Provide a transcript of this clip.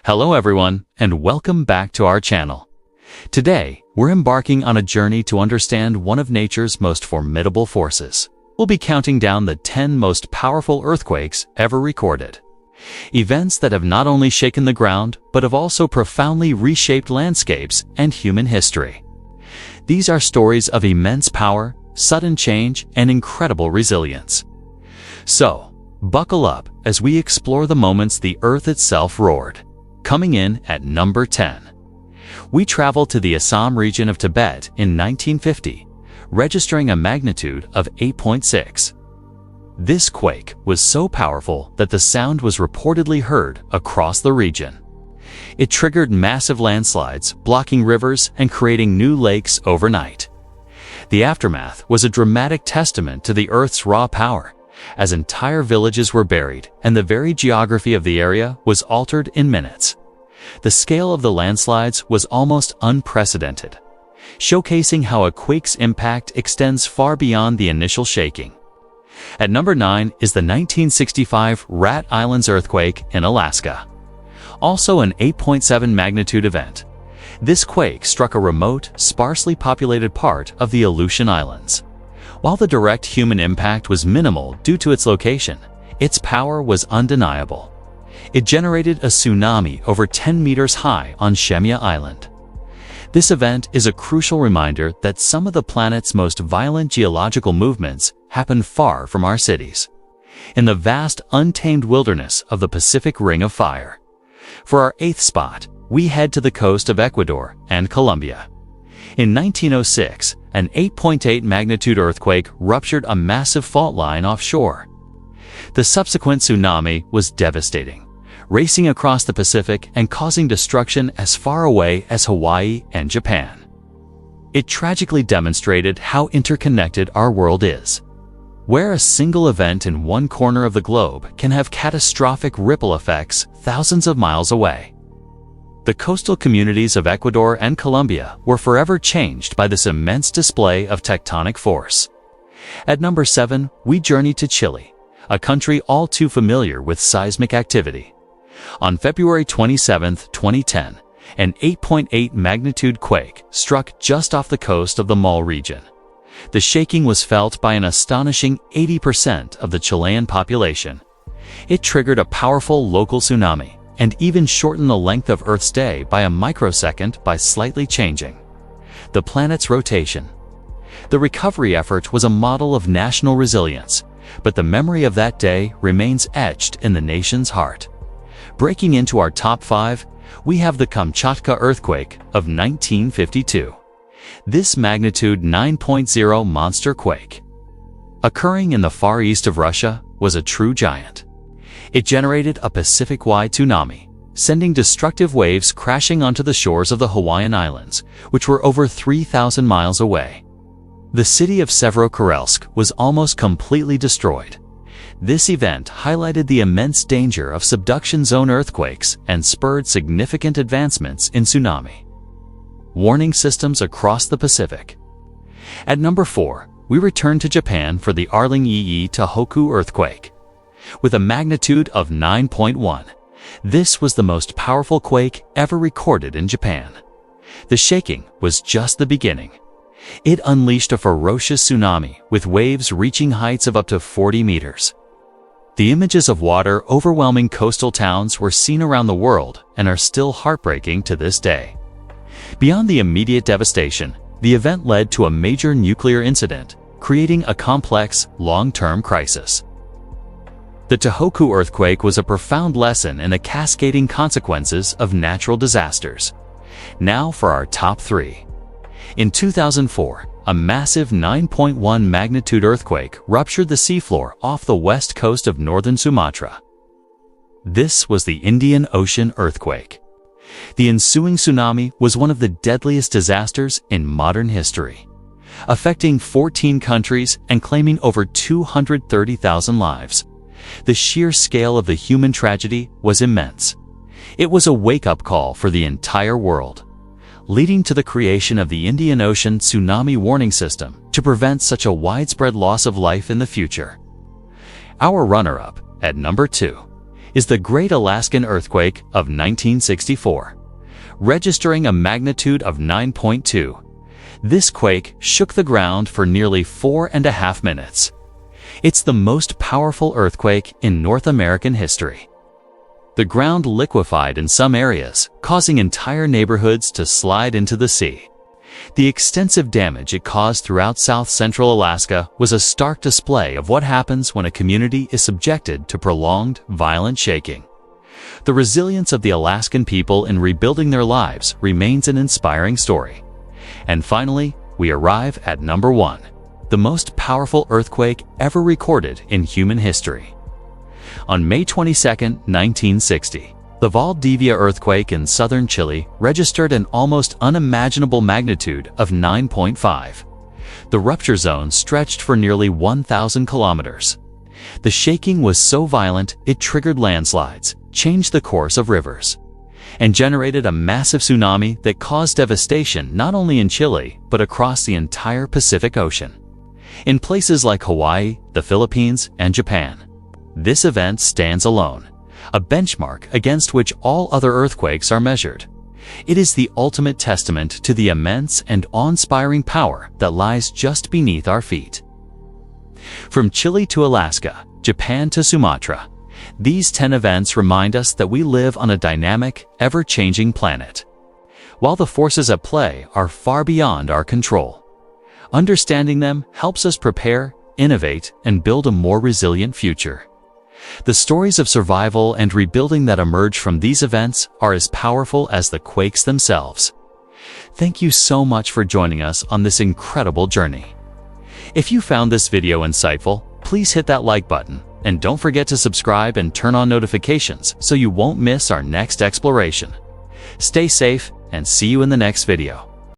Hello everyone, and welcome back to our channel. Today, we're embarking on a journey to understand one of nature's most formidable forces. We'll be counting down the 10 most powerful earthquakes ever recorded. Events that have not only shaken the ground, but have also profoundly reshaped landscapes and human history. These are stories of immense power, sudden change, and incredible resilience. So, buckle up as we explore the moments the Earth itself roared. Coming in at number 10. We travel to the Assam region of Tibet in 1950, registering a magnitude of 8.6. This quake was so powerful that the sound was reportedly heard across the region. It triggered massive landslides, blocking rivers and creating new lakes overnight. The aftermath was a dramatic testament to the Earth's raw power, as entire villages were buried and the very geography of the area was altered in minutes. The scale of the landslides was almost unprecedented, showcasing how a quake's impact extends far beyond the initial shaking. At number 9 is the 1965 Rat Islands earthquake in Alaska. Also an 8.7 magnitude event. This quake struck a remote, sparsely populated part of the Aleutian Islands. While the direct human impact was minimal due to its location, its power was undeniable. It generated a tsunami over 10 meters high on Shemya Island. This event is a crucial reminder that some of the planet's most violent geological movements happen far from our cities, in the vast untamed wilderness of the Pacific Ring of Fire. For our 8th spot, we head to the coast of Ecuador and Colombia. In 1906, an 8.8 magnitude earthquake ruptured a massive fault line offshore. The subsequent tsunami was devastating, racing across the Pacific and causing destruction as far away as Hawaii and Japan. It tragically demonstrated how interconnected our world is, where a single event in one corner of the globe can have catastrophic ripple effects thousands of miles away. The coastal communities of Ecuador and Colombia were forever changed by this immense display of tectonic force. At number 7, we journey to Chile, a country all too familiar with seismic activity. On February 27, 2010, an 8.8 magnitude quake struck just off the coast of the Mal region. The shaking was felt by an astonishing 80% of the Chilean population. It triggered a powerful local tsunami, and even shorten the length of Earth's day by a microsecond by slightly changing the planet's rotation. The recovery effort was a model of national resilience, but the memory of that day remains etched in the nation's heart. Breaking into our top 5, we have the Kamchatka earthquake of 1952. This magnitude 9.0 monster quake, occurring in the far east of Russia, was a true giant. It generated a Pacific-wide tsunami, sending destructive waves crashing onto the shores of the Hawaiian Islands, which were over 3,000 miles away. The city of Severodvinsk was almost completely destroyed. This event highlighted the immense danger of subduction zone earthquakes and spurred significant advancements in tsunami warning systems across the Pacific. At number 4, we return to Japan for the Arling-Iyi Tohoku earthquake. With a magnitude of 9.1, this was the most powerful quake ever recorded in Japan. The shaking was just the beginning. It unleashed a ferocious tsunami with waves reaching heights of up to 40 meters. The images of water overwhelming coastal towns were seen around the world and are still heartbreaking to this day. Beyond the immediate devastation, the event led to a major nuclear incident, creating a complex, long-term crisis. The Tohoku earthquake was a profound lesson in the cascading consequences of natural disasters. Now for our top 3. In 2004, a massive 9.1 magnitude earthquake ruptured the seafloor off the west coast of northern Sumatra. This was the Indian Ocean earthquake. The ensuing tsunami was one of the deadliest disasters in modern history, affecting 14 countries and claiming over 230,000 lives. The sheer scale of the human tragedy was immense. It was a wake-up call for the entire world, leading to the creation of the Indian Ocean Tsunami Warning System to prevent such a widespread loss of life in the future. Our runner-up, at number 2, is the Great Alaskan Earthquake of 1964, registering a magnitude of 9.2. This quake shook the ground for nearly 4.5 minutes. It's the most powerful earthquake in North American history. The ground liquefied in some areas, causing entire neighborhoods to slide into the sea. The extensive damage it caused throughout south-central Alaska was a stark display of what happens when a community is subjected to prolonged, violent shaking. The resilience of the Alaskan people in rebuilding their lives remains an inspiring story. And finally, we arrive at number 1, the most powerful earthquake ever recorded in human history. On May 22, 1960, the Valdivia earthquake in southern Chile registered an almost unimaginable magnitude of 9.5. The rupture zone stretched for nearly 1,000 kilometers. The shaking was so violent it triggered landslides, changed the course of rivers, and generated a massive tsunami that caused devastation not only in Chile but across the entire Pacific Ocean. In places like Hawaii, the Philippines, and Japan, this event stands alone, a benchmark against which all other earthquakes are measured. It is the ultimate testament to the immense and awe-inspiring power that lies just beneath our feet. From Chile to Alaska, Japan to Sumatra, these 10 events remind us that we live on a dynamic, ever-changing planet. While the forces at play are far beyond our control, understanding them helps us prepare, innovate, and build a more resilient future. The stories of survival and rebuilding that emerge from these events are as powerful as the quakes themselves. Thank you so much for joining us on this incredible journey. If you found this video insightful, please hit that like button, and don't forget to subscribe and turn on notifications so you won't miss our next exploration. Stay safe and see you in the next video.